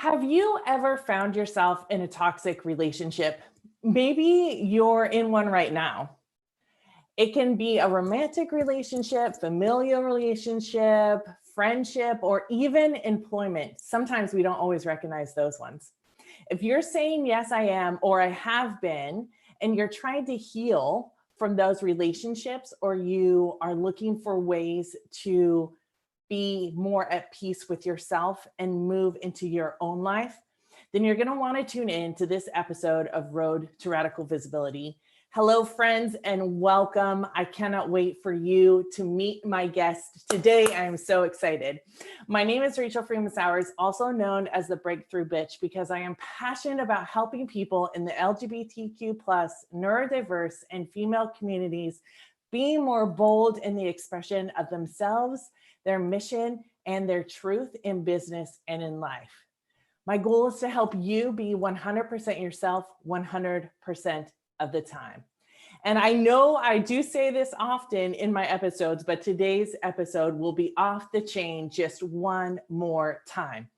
Have you ever found yourself in a toxic relationship? Maybe you're in one right now. It can be a romantic relationship, familial relationship, friendship, or even employment. Sometimes we don't always recognize those ones. If you're saying, yes, I am, or I have been, and you're trying to heal from those relationships, or you are looking for ways to be more at peace with yourself and move into your own life, then you're going to want to tune in to this episode of Road to Radical Visibility. Hello, friends, and welcome. I cannot wait for you to meet my guest today. I am so excited. My name is Rachel Freemon Sowers, also known as the Breakthrough Bitch, because I am passionate about helping people in the LGBTQ+, neurodiverse, and female communities be more bold in the expression of themselves, their mission, and their truth in business and in life. My goal is to help you be 100% yourself 100% of the time. And I know I do say this often in my episodes, but today's episode will be off the chain just one more time.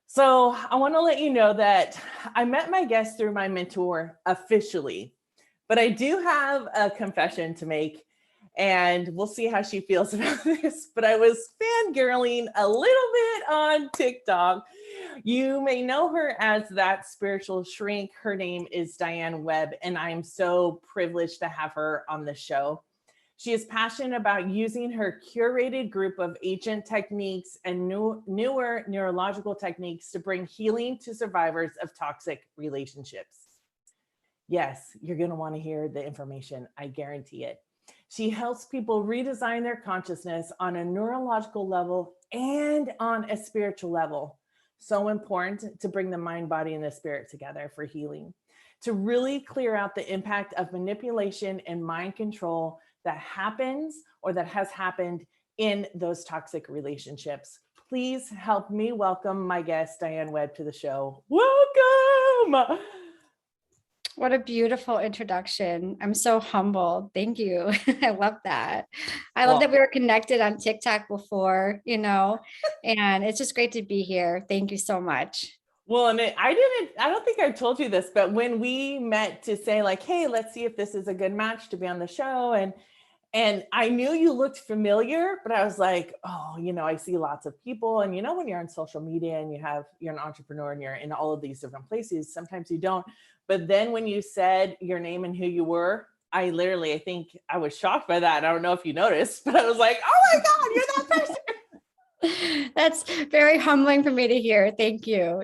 So I want to let you know that I met my guest through my mentor officially, but I do have a confession to make. And we'll see how she feels about this. But I was fangirling a little bit on TikTok. You may know her as that spiritual shrink. Her name is Diane Webb, and I am so privileged to have her on the show. She is passionate about using her curated group of agent techniques and newer neurological techniques to bring healing to survivors of toxic relationships. Yes, you're going to want to hear the information. I guarantee it. She helps people redesign their consciousness on a neurological level and on a spiritual level. So important to bring the mind, body, and the spirit together for healing, to really clear out the impact of manipulation and mind control that happens or that has happened in those toxic relationships. Please help me welcome my guest, Diane Webb, to the show. Welcome! What a beautiful introduction. I'm so humbled. Thank you. I love that. I love that we were connected on TikTok before, and it's just great to be here. Thank you so much. Well, and I don't think I told you this, but when we met to say like, hey, let's see if this is a good match to be on the show. And I knew you looked familiar, but I was like, oh, I see lots of people. And when you're on social media and you're an entrepreneur and you're in all of these different places, sometimes you don't. But then when you said your name and who you were, I think I was shocked by that. I don't know if you noticed, but I was like, oh my God, you're that person. That's very humbling for me to hear. Thank you.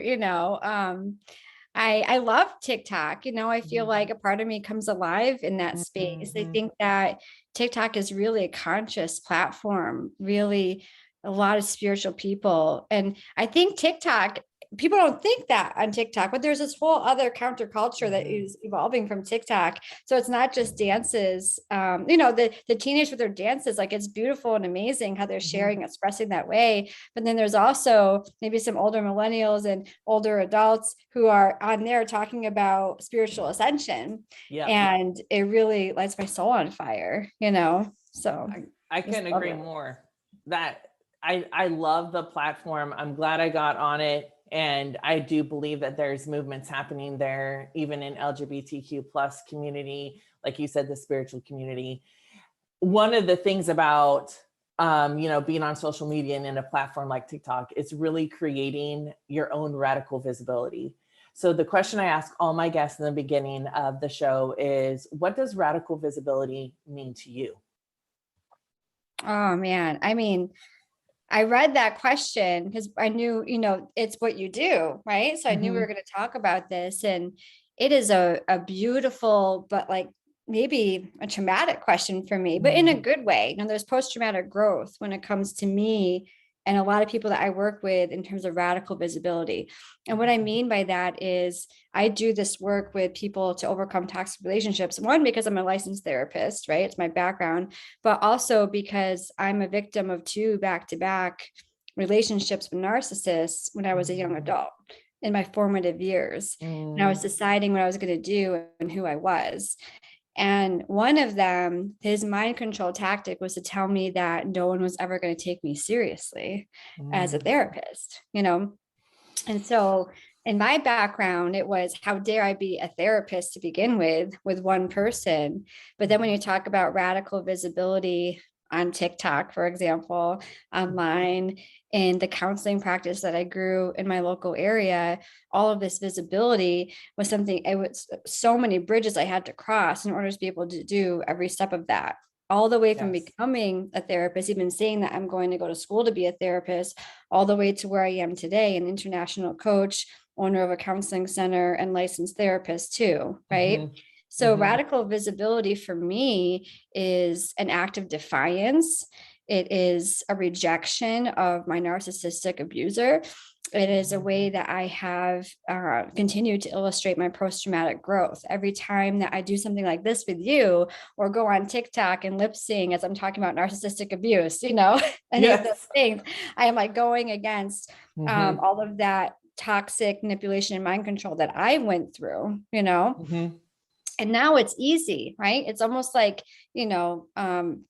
I love TikTok. I feel like a part of me comes alive in that space. I think that TikTok is really a conscious platform, really a lot of spiritual people. And I think people don't think that on TikTok, but there's this whole other counterculture that is evolving from TikTok. So it's not just dances, the teenage with their dances, like it's beautiful and amazing how they're sharing, expressing that way. But then there's also maybe some older millennials and older adults who are on there talking about spiritual ascension. Yeah. And it really lights my soul on fire, so. I couldn't agree more. That I love the platform. I'm glad I got on it. And I do believe that there's movements happening there, even in LGBTQ+ community, like you said, the spiritual community. One of the things about, being on social media and in a platform like TikTok, it's really creating your own radical visibility. So the question I ask all my guests in the beginning of the show is, what does radical visibility mean to you? Oh, man. I read that question because I knew, it's what you do, right? So I knew we were going to talk about this, and it is a beautiful, but like maybe a traumatic question for me, but in a good way. There's post-traumatic growth when it comes to me and a lot of people that I work with in terms of radical visibility. And what I mean by that is I do this work with people to overcome toxic relationships. One, because I'm a licensed therapist, right? It's my background, but also because I'm a victim of 2 back-to-back relationships with narcissists when I was a young adult in my formative years. And I was deciding what I was going to do and who I was. And one of them, his mind control tactic was to tell me that no one was ever going to take me seriously as a therapist, And so in my background, it was, how dare I be a therapist to begin with one person. But then when you talk about radical visibility on TikTok, for example, online, in the counseling practice that I grew in my local area, all of this visibility was something, it was so many bridges I had to cross in order to be able to do every step of that, all the way from Yes. becoming a therapist, even saying that I'm going to go to school to be a therapist, all the way to where I am today, an international coach, owner of a counseling center, and licensed therapist too, right? Mhm. So Mhm. radical visibility for me is an act of defiance. It is a rejection of my narcissistic abuser. It is a way that I have continued to illustrate my post-traumatic growth. Every time that I do something like this with you, or go on TikTok and lip sing as I'm talking about narcissistic abuse, any of those Yes. things, I am like going against Mhm. all of that toxic manipulation and mind control that I went through. Mhm. And now it's easy, right? It's almost like,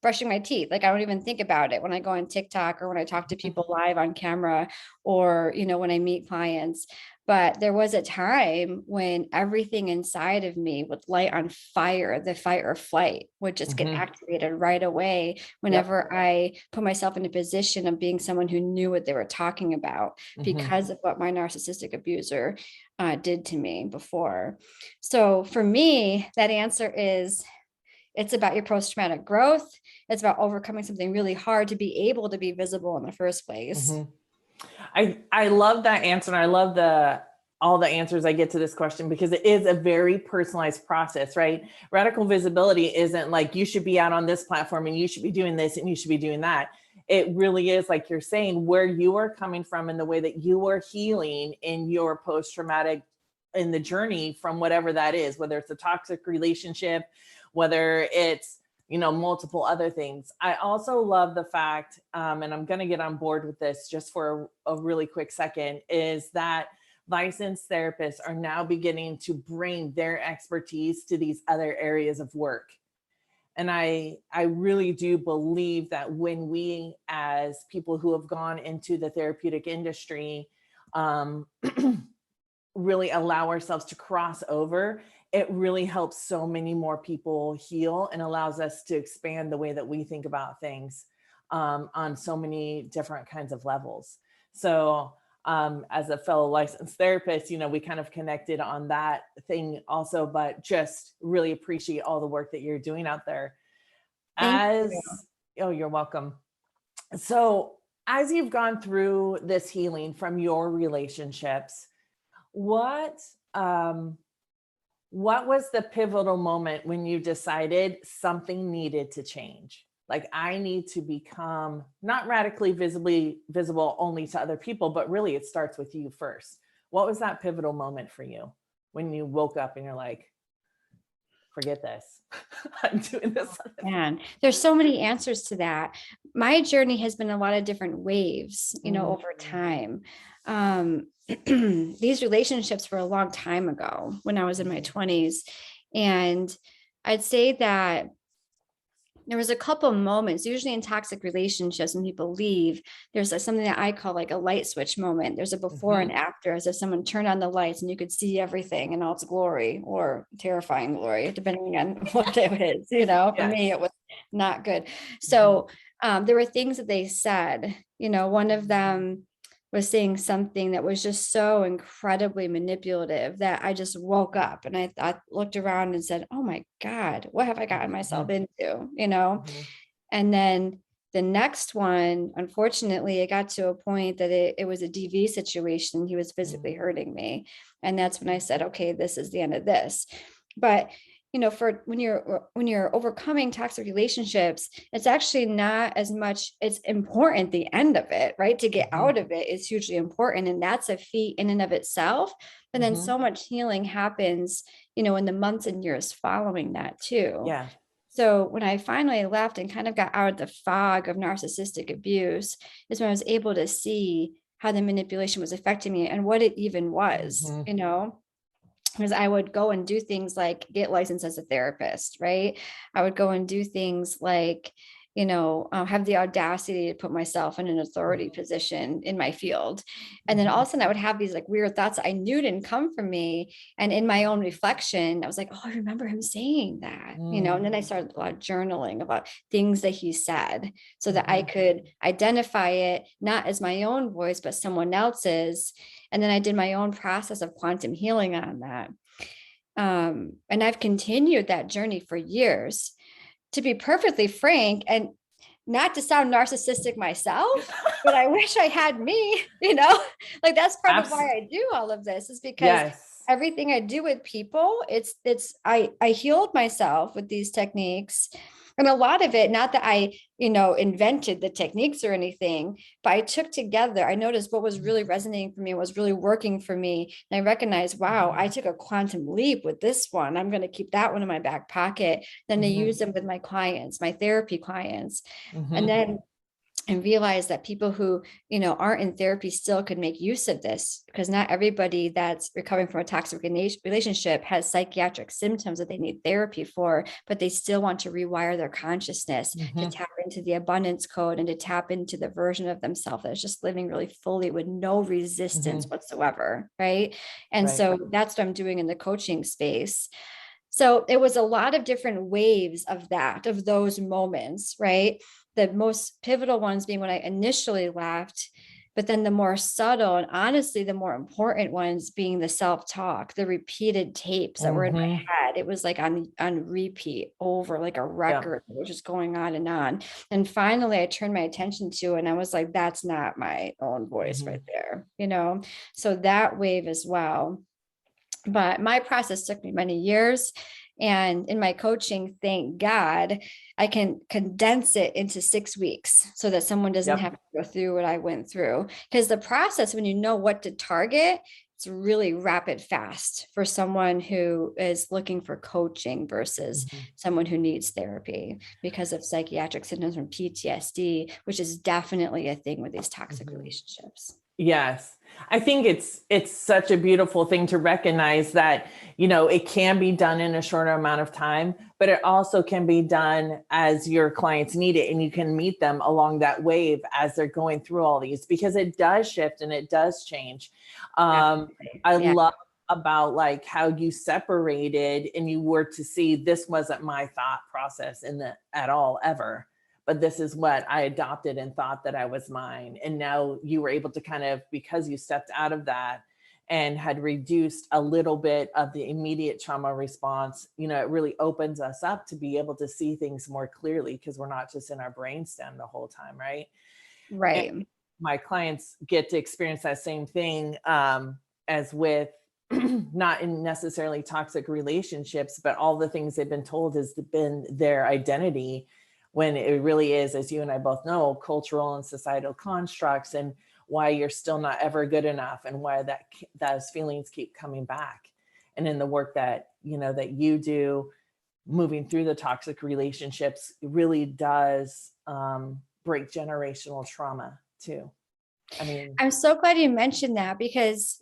brushing my teeth. Like I don't even think about it when I go on TikTok, or when I talk to people live on camera, or, when I meet clients. But there was a time when everything inside of me would light on fire. The fight or flight would just get Mhm. activated right away Yep. whenever I put myself in a position of being someone who knew what they were talking about, Mhm. because of what my narcissistic abuser did to me before. So for me, that answer is, it's about your post-traumatic growth. It's about overcoming something really hard to be able to be visible in the first place. Mhm. I love that answer, and I love all the answers I get to this question, because it is a very personalized process, right? Radical visibility isn't like you should be out on this platform and you should be doing this and you should be doing that. It really is, like you're saying, where you are coming from and the way that you are healing in your post-traumatic, in the journey from whatever that is, whether it's a toxic relationship, whether it's multiple other things. I also love the fact, and I'm going to get on board with this just for a really quick second, is that licensed therapists are now beginning to bring their expertise to these other areas of work. And I really do believe that when we, as people who have gone into the therapeutic industry, um, really allow ourselves to cross over, it really helps so many more people heal and allows us to expand the way that we think about things, on so many different kinds of levels. So, as a fellow licensed therapist, we kind of connected on that thing also, but just really appreciate all the work that you're doing out there. Thank you. As, oh, you're welcome. So, as you've gone through this healing from your relationships, what um what was the pivotal moment when you decided something needed to change? Like, I need to become not radically visibly visible only to other people, but really it starts with you first. What was that pivotal moment for you when you woke up and you're like, forget this. I'm doing this. Man, there's so many answers to that. My journey has been a lot of different waves, Mhm. over time. These relationships were a long time ago when I was in my 20s. And I'd say that there was a couple moments, usually in toxic relationships, when people leave, there's something that I call like a light switch moment. There's a before and Mhm. after, as if someone turned on the lights and you could see everything in all its glory, or terrifying glory, depending on what it is. For me, Yes. it was not good. Mhm. So there were things that they said. One of them was saying something that was just so incredibly manipulative that I just woke up, and I looked around and said, "Oh my God, what have I gotten myself Mhm. into?" Mhm. And then the next one, unfortunately, it got to a point that it was a DV situation. He was Mhm. physically hurting me. And that's when I said, okay, this is the end of this. But for when you're overcoming toxic relationships, it's actually not as much, it's important, the end of it, right? To get Mhm. out of it is hugely important. And that's a feat in and of itself. But then Mhm. so much healing happens, in the months and years following that too. Yeah. So when I finally left and kind of got out of the fog of narcissistic abuse, is when I was able to see how the manipulation was affecting me and what it even was, Mhm. because I would go and do things like get licensed as a therapist, right? I would go and do things like, have the audacity to put myself in an authority position in my field. And then all of a sudden I would have these like weird thoughts I knew didn't come from me. And in my own reflection, I was like, oh, I remember him saying that, and then I started a lot of journaling about things that he said so that I could identify it, not as my own voice, but someone else's. And then I did my own process of quantum healing on that. And I've continued that journey for years. To be perfectly frank, and not to sound narcissistic myself, but I wish I had me, like that's part of why I do all of this, is because everything I do with people, I healed myself with these techniques. And a lot of it, not that I, invented the techniques or anything, but I took together, I noticed what was really resonating for me, was really working for me. And I recognized, wow, I took a quantum leap with this one. I'm going to keep that one in my back pocket. Then I use them with my clients, my therapy clients. And then and realize that people who, aren't in therapy still could make use of this, because not everybody that's recovering from a toxic relationship has psychiatric symptoms that they need therapy for, but they still want to rewire their consciousness to tap into the abundance code and to tap into the version of themselves that's just living really fully with no resistance whatsoever. Right. And so that's what I'm doing in the coaching space. So it was a lot of different waves of those moments, right? The most pivotal ones being when I initially left, but then the more subtle and honestly, the more important ones being the self-talk, the repeated tapes that were in my head. It was like on repeat over like a record, which is going on and on. And finally I turned my attention to it and I was like, that's not my own voice right there, So that wave as well. But my process took me many years. And in my coaching, thank God, I can condense it into 6 weeks so that someone doesn't have to go through what I went through. Because the process, when you know what to target, it's really rapid fast for someone who is looking for coaching versus someone who needs therapy because of psychiatric symptoms from PTSD, which is definitely a thing with these toxic relationships. Yes. I think it's such a beautiful thing to recognize that, it can be done in a shorter amount of time, but it also can be done as your clients need it. And you can meet them along that wave as they're going through all these, because it does shift and it does change. I love about like how you separated and you were to see this wasn't my thought process at all ever. But this is what I adopted and thought that I was mine. And now you were able to kind of, because you stepped out of that and had reduced a little bit of the immediate trauma response, it really opens us up to be able to see things more clearly, because we're not just in our brainstem the whole time, right? Right. And my clients get to experience that same thing as with not in necessarily toxic relationships, but all the things they've been told has been their identity, when it really is, as you and I both know, cultural and societal constructs, and why you're still not ever good enough, and why those feelings keep coming back. And in the work that, that you do, moving through the toxic relationships, really does break generational trauma too. I mean, I'm so glad you mentioned that, because,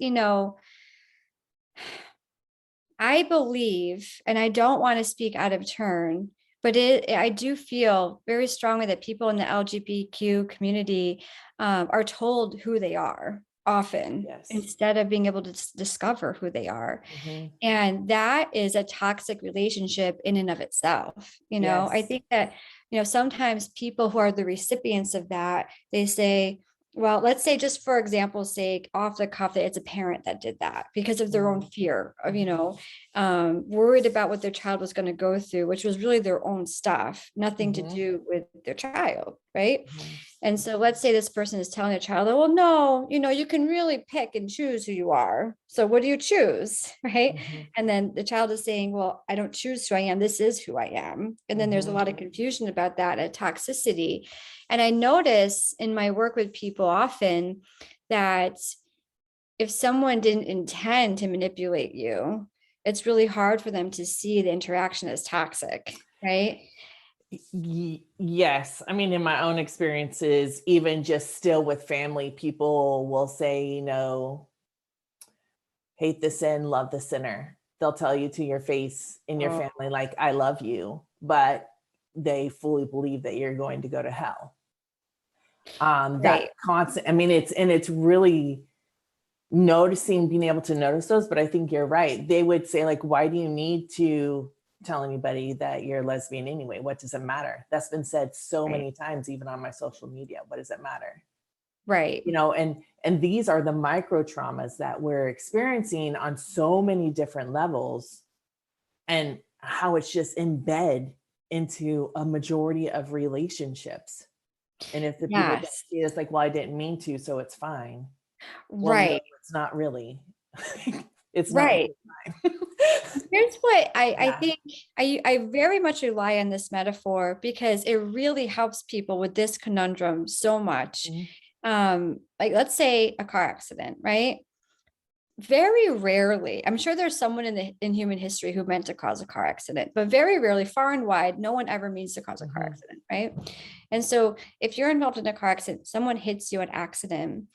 I believe, and I don't want to speak out of turn, but I do feel very strongly that people in the LGBTQ community are told who they are often, instead of being able to discover who they are. And that is a toxic relationship in and of itself. I think that, sometimes people who are the recipients of that, they say, well, let's say, just for example's sake, off the cuff, that it's a parent that did that because of their own fear of, worried about what their child was going to go through, which was really their own stuff, nothing to do with their child. Right. And so let's say this person is telling a child, oh, well, no, you can really pick and choose who you are. So what do you choose? Right. And then the child is saying, well, I don't choose who I am. This is who I am. And then there's a lot of confusion about that, and toxicity. And I notice in my work with people often that if someone didn't intend to manipulate you, it's really hard for them to see the interaction as toxic, right? Yes. I mean, in my own experiences, even just still with family, people will say, hate the sin, love the sinner. They'll tell you to your face in your family, like, I love you, but they fully believe that you're going to go to hell. Right. That constant, I mean, it's really noticing, being able to notice those. But I think you're right. They would say, like, why do you need to tell anybody that you're lesbian anyway? What does it matter? That's been said so Right. many times, even on my social media. What does it matter? Right. You know, and these are the micro traumas that we're experiencing on so many different levels, and how it's just embed into a majority of relationships. And if the people don't Yes. see it, it's like, well, I didn't mean to, so it's fine. Well, no, Right. it's not really. It's not Right. really fine. Here's what I Yeah. think I very much rely on this metaphor because it really helps people with this conundrum so much. Mhm. Like let's say a car accident, right? Very rarely, I'm sure there's someone in human history who meant to cause a car accident, but very rarely, far and wide, no one ever means to cause a car Mhm. accident, right? And so if you're involved in a car accident, someone hits you an accident,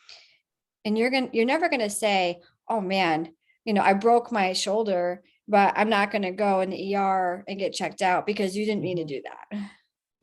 and you're never gonna say, oh man, I broke my shoulder, but I'm not gonna go in the ER and get checked out because you didn't mean to Mhm. do that,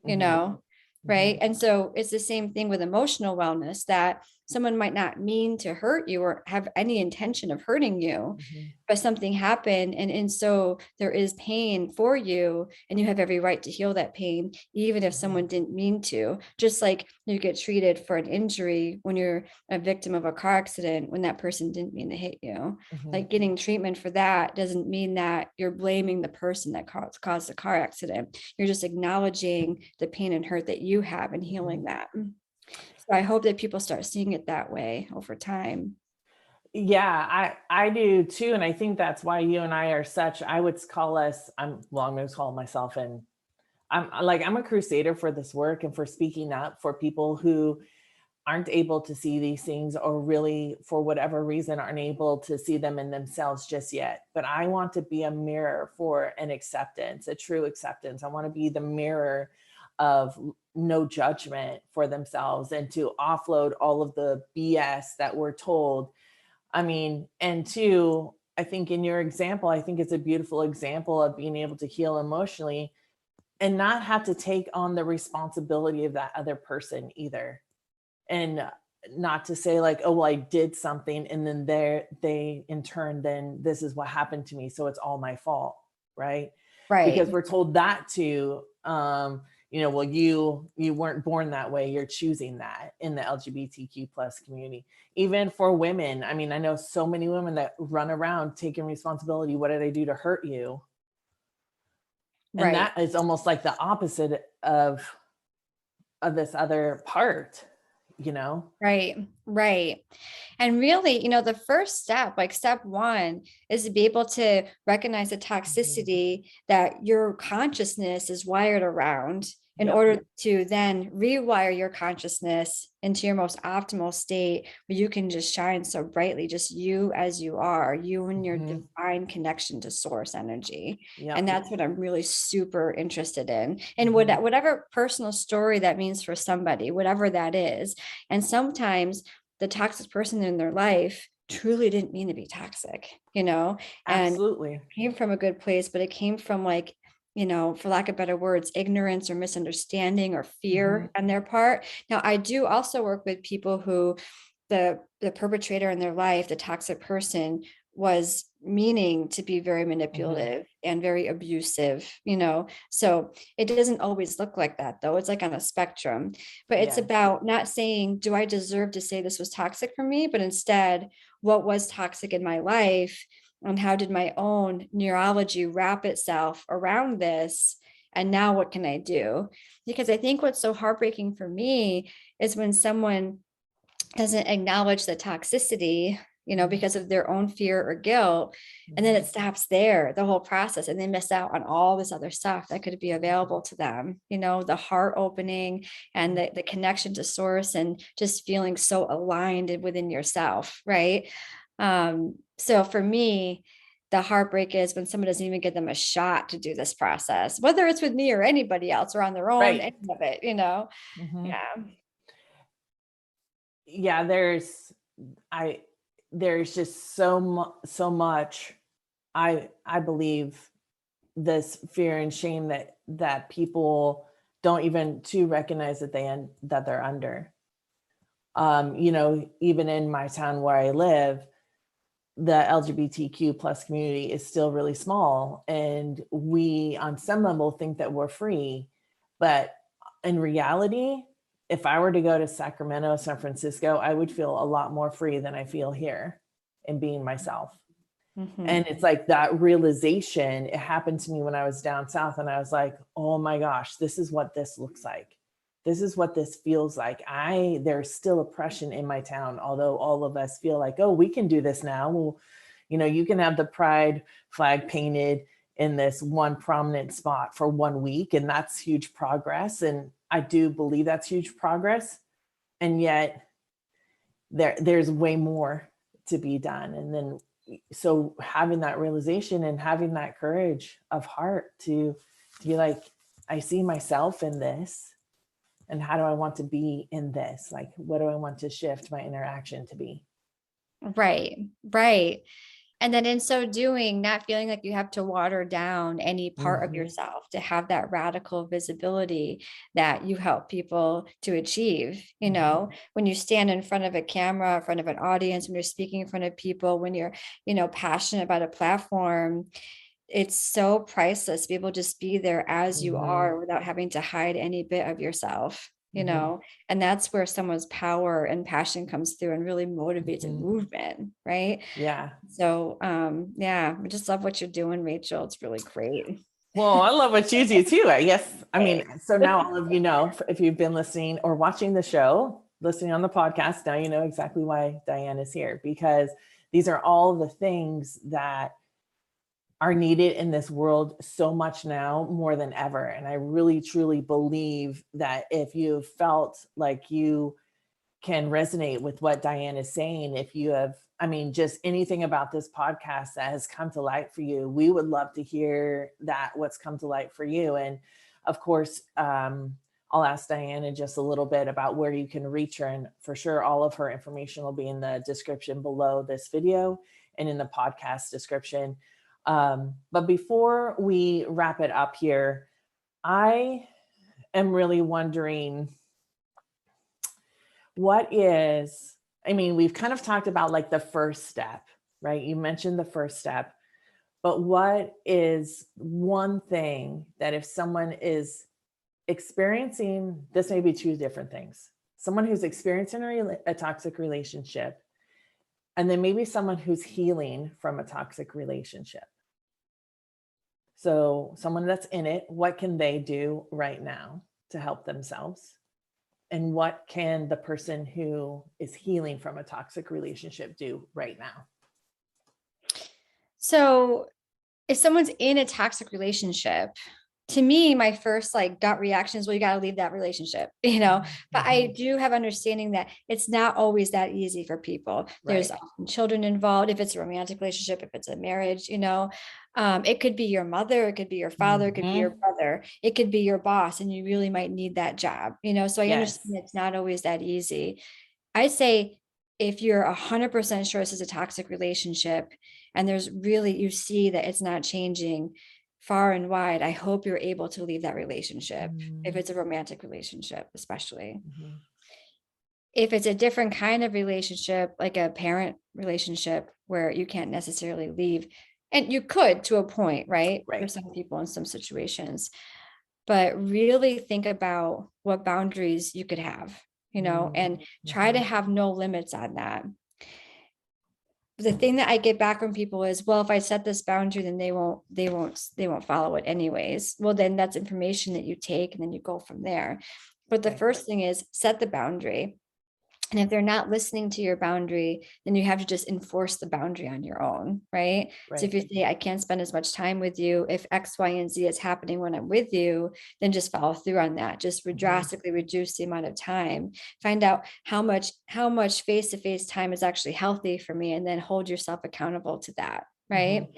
you Mhm. know? Right. Mhm. And so it's the same thing with emotional wellness, that someone might not mean to hurt you or have any intention of hurting you, Mhm. but something happened. And so there is pain for you, and you have every right to heal that pain, even if Mhm. someone didn't mean to. Just like you get treated for an injury when you're a victim of a car accident, when that person didn't mean to hit you. Mhm. Like getting treatment for that doesn't mean that you're blaming the person that caused the car accident. You're just acknowledging the pain and hurt that you have and Mhm. healing that. So I hope that people start seeing it that way over time. Yeah, I do too, and I think that's why you and I are such. I would call us. I'm going to call myself, and I'm a crusader for this work and for speaking up for people who aren't able to see these things, or really for whatever reason aren't able to see them in themselves just yet. But I want to be a mirror for an acceptance, a true acceptance. I want to be the mirror of no judgment for themselves, and to offload all of the BS that we're told. I mean, and two, I think in your example, I think it's a beautiful example of being able to heal emotionally and not have to take on the responsibility of that other person either. And not to say like, oh, well, I did something, and then they in turn, then this is what happened to me, so it's all my fault, right? Because Right. we're told that to, well, you weren't born that way, you're choosing that in the LGBTQ plus community. Even for women, I mean, I know so many women that run around taking responsibility. What did I do to hurt you? And Right. that is almost like the opposite of this other part, you know? Right. Right. And really, the first step, like step one, is to be able to recognize the Mhm. toxicity that your consciousness is wired around, in Yep. order to then rewire your consciousness into your most optimal state where you can just shine so brightly, just you as you are, you and your Mhm. divine connection to source energy. And Yep. that's what I'm really super interested in. And Mhm. whatever personal story that means for somebody, whatever that is. And sometimes the toxic person in their life truly didn't mean to be toxic, and Absolutely. came from a good place, but it came from, like, for lack of better words, ignorance or misunderstanding or Mhm. fear on their part. Now, I do also work with people who the perpetrator in their life, the toxic person, was meaning to be very Mhm. manipulative and very abusive, so it doesn't always look like that, though. It's like on a spectrum, but it's Yes. about not saying, do I deserve to say this was toxic for me, but instead, what was toxic in my life, and how did my own neurology wrap itself around this, and now what can I do? Because I think what's so heartbreaking for me is when someone doesn't acknowledge the toxicity, Mhm. because of their own fear or guilt. And then Mhm. it stops there, the whole process, and they miss out on all this other stuff that could be available to them, the heart opening and the connection to source, and just feeling so aligned within yourself, right? So for me, the heartbreak is when someone doesn't even give them a shot to do this process, whether it's with me or anybody else or on their own, Right. any of it. Mhm. Yeah. Yeah, I there's just so much I believe this fear and shame that people don't even to recognize that that they're under. Even in my town where I live, the LGBTQ plus community is still really small, and we on some level think that we're free, but in reality, if I were to go to Sacramento, San Francisco, I would feel a lot more free than I feel here in being myself. And it's like that realization, it happened to me when I was down south, and I was like, oh my gosh, this is what this looks like. This is what this feels like. There's still oppression in my town, although all of us feel like, oh, we can do this now. Well, you can have the pride flag painted in this one prominent spot for 1 week, and that's huge progress. And I do believe that's huge progress. And yet there's way more to be done. And then, so having that realization and having that courage of heart to be like, I see myself in this, and how do I want to be in this? Like, what do I want to shift my interaction to be? Right. And then in so doing, not feeling like you have to water down any part of yourself to have that radical visibility that you help people to achieve. When you stand in front of a camera, in front of an audience, when you're speaking in front of people, when you're, passionate about a platform, it's so priceless to be able to just be there as you are without having to hide any bit of yourself. And that's where someone's power and passion comes through and really motivates a movement, right? Yeah. So, we just love what you're doing, Rachel. It's really great. Well, I love what you do too, I guess. I mean, so now all of you know, if you've been listening or watching the show, listening on the podcast, now you know exactly why Diane is here, because these are all the things that are needed in this world so much now, more than ever. And I really, truly believe that if you felt like you can resonate with what Diane is saying, if you have, just anything about this podcast that has come to light for you, we would love to hear that, what's come to light for you. And of course, I'll ask Diane in just a little bit about where you can reach her. And for sure, all of her information will be in the description below this video and in the podcast description. But before we wrap it up here, I am really wondering, we've kind of talked about like the first step, right? You mentioned the first step, but what is one thing that if someone is experiencing, this may be two different things, someone who's experiencing a toxic relationship, and then maybe someone who's healing from a toxic relationship. So someone that's in it, what can they do right now to help themselves? And what can the person who is healing from a toxic relationship do right now? So if someone's in a toxic relationship, to me, my first gut reaction is, well, you got to leave that relationship, but I do have understanding that it's not always that easy for people. There's often children involved. If it's a romantic relationship, if it's a marriage, it could be your mother, it could be your father, it could be your brother, it could be your boss, and you really might need that job, so I understand it's not always that easy. I say, if you're 100% sure this is a toxic relationship and you see that it's not changing far and wide, I hope you're able to leave that relationship. If it's a romantic relationship, especially. If it's a different kind of relationship, like a parent relationship where you can't necessarily leave, and you could to a point, right? For some people in some situations, but really think about what boundaries you could have, and try to have no limits on that. The thing that I get back from people is, well, if I set this boundary, then they won't follow it anyways. Well, then that's information that you take and then you go from there. But the first thing is set the boundary. And if they're not listening to your boundary, then you have to just enforce the boundary on your own, right? So if you say, I can't spend as much time with you, if X, Y, and Z is happening when I'm with you, then just follow through on that. Just drastically reduce the amount of time. Find out how much face-to-face time is actually healthy for me, and then hold yourself accountable to that, right?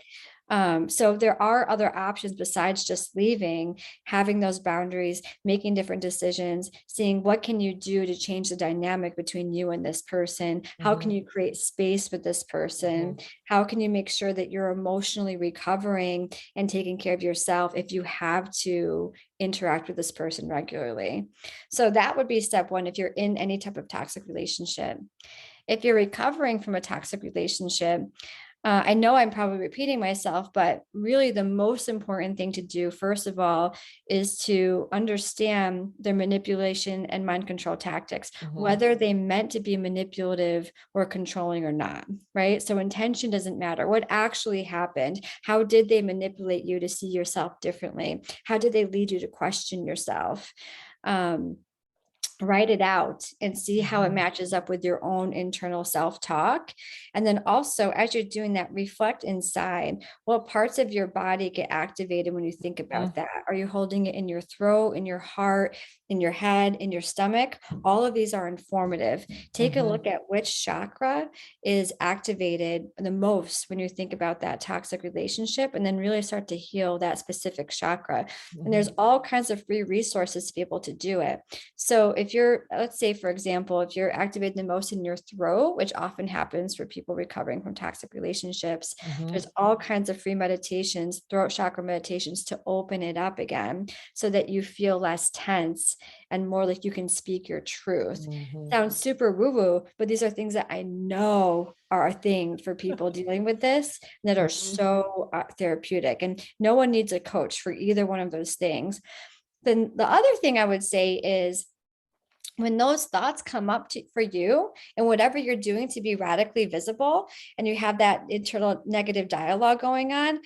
So there are other options besides just leaving, having those boundaries, making different decisions, seeing what can you do to change the dynamic between you and this person? How can you create space with this person? How can you make sure that you're emotionally recovering and taking care of yourself if you have to interact with this person regularly? So that would be step one if you're in any type of toxic relationship. If you're recovering from a toxic relationship, I know I'm probably repeating myself, but really the most important thing to do, first of all, is to understand their manipulation and mind control tactics, whether they meant to be manipulative or controlling or not, right? So intention doesn't matter. What actually happened? How did they manipulate you to see yourself differently? How did they lead you to question yourself? Write it out and see how it matches up with your own internal self-talk. And then also, as you're doing that, reflect inside. What parts of your body get activated when you think about that? Are you holding it in your throat, in your heart, in your head, in your stomach? All of these are informative. Take a look at which chakra is activated the most when you think about that toxic relationship, and then really start to heal that specific chakra. And there's all kinds of free resources to be able to do it. So if you're, let's say, for example, if you're activated the most in your throat, which often happens for people recovering from toxic relationships, there's all kinds of free meditations, throat chakra meditations to open it up again so that you feel less tense and more like you can speak your truth. Sounds super woo-woo, but these are things that I know are a thing for people dealing with this that are so therapeutic. And no one needs a coach for either one of those things. Then the other thing I would say is, when those thoughts come up for you and whatever you're doing to be radically visible, and you have that internal negative dialogue going on,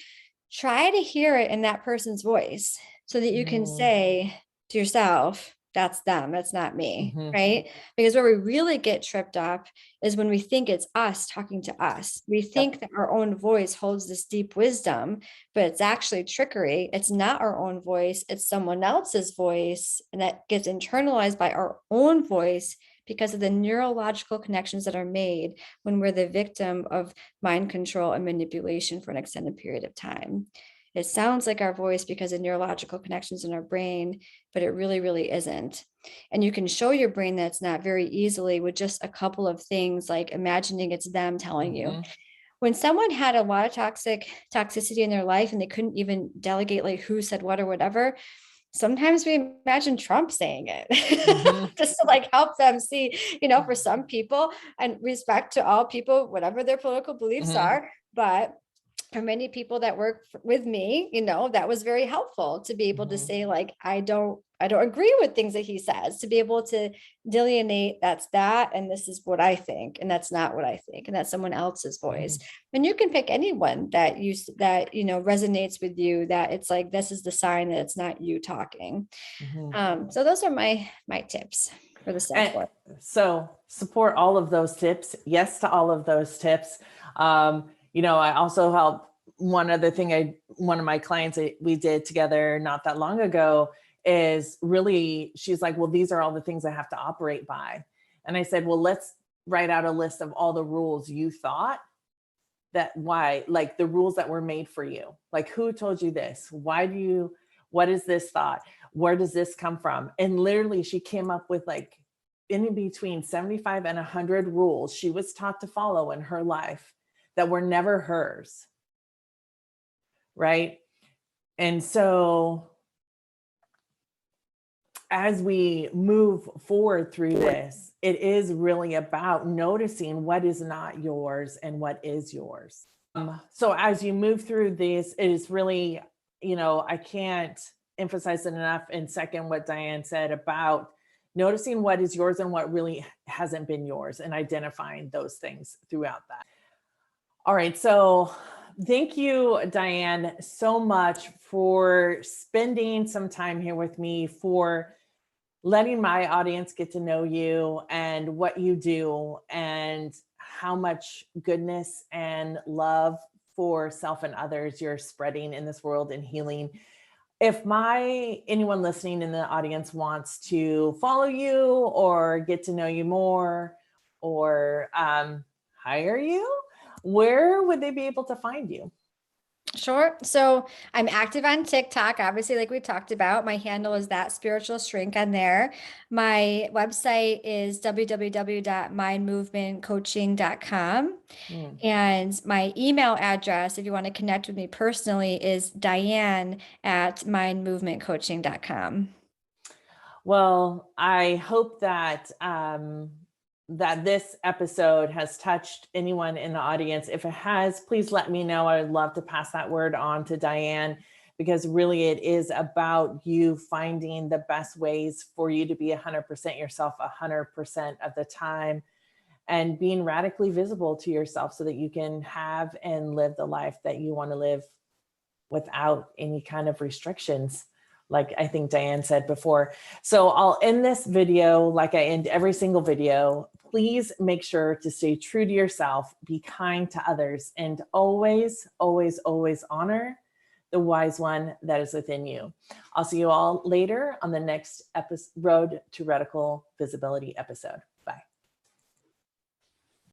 try to hear it in that person's voice so that you can say to yourself, that's them, that's not me, right? Because where we really get tripped up is when we think it's us talking to us. We think that our own voice holds this deep wisdom, but it's actually trickery. It's not our own voice, it's someone else's voice, and that gets internalized by our own voice because of the neurological connections that are made when we're the victim of mind control and manipulation for an extended period of time. It sounds like our voice because of neurological connections in our brain, but it really, really isn't. And you can show your brain that it's not very easily with just a couple of things, like imagining it's them telling you. When someone had a lot of toxicity in their life and they couldn't even delegate like who said what or whatever, sometimes we imagine Trump saying it just to like help them see, for some people, and respect to all people, whatever their political beliefs are. But for many people that work with me, that was very helpful to be able to say, like, I don't agree with things that he says, to be able to delineate that's that, and this is what I think, and that's not what I think, and that's someone else's voice. And you can pick anyone that resonates with you, that it's like, this is the sign that it's not you talking. So those are my tips for the self-work. So support all of those tips. Yes to all of those tips. I also help. One of my clients that we did together not that long ago is really, she's like, well, these are all the things I have to operate by. And I said, well, let's write out a list of all the rules you thought like the rules that were made for you. Like, who told you this? What is this thought? Where does this come from? And literally she came up with like in between 75 and 100 rules she was taught to follow in her life that were never hers. Right. And so as we move forward through this, it is really about noticing what is not yours and what is yours. So as you move through this, it is really, I can't emphasize it enough and second what Diane said about noticing what is yours and what really hasn't been yours, and identifying those things throughout that. All right. So thank you, Diane, so much for spending some time here with me, for letting my audience get to know you and what you do and how much goodness and love for self and others you're spreading in this world and healing. If anyone listening in the audience wants to follow you or get to know you more or hire you, where would they be able to find you? Sure. So I'm active on TikTok, obviously, like we talked about. My handle is That Spiritual Shrink on there. My website is www.mindmovementcoaching.com. Mm. And my email address, if you want to connect with me personally, is Diane@mindmovementcoaching.com. Well, I hope that that this episode has touched anyone in the audience. If it has, please let me know. I would love to pass that word on to Diane, because really it is about you finding the best ways for you to be 100% yourself 100% of the time, and being radically visible to yourself so that you can have and live the life that you want to live without any kind of restrictions, like I think Diane said before. So I'll end this video like I end every single video. Please make sure to stay true to yourself, be kind to others, and always, always, always honor the wise one that is within you. I'll see you all later on the next Road to Radical Visibility episode.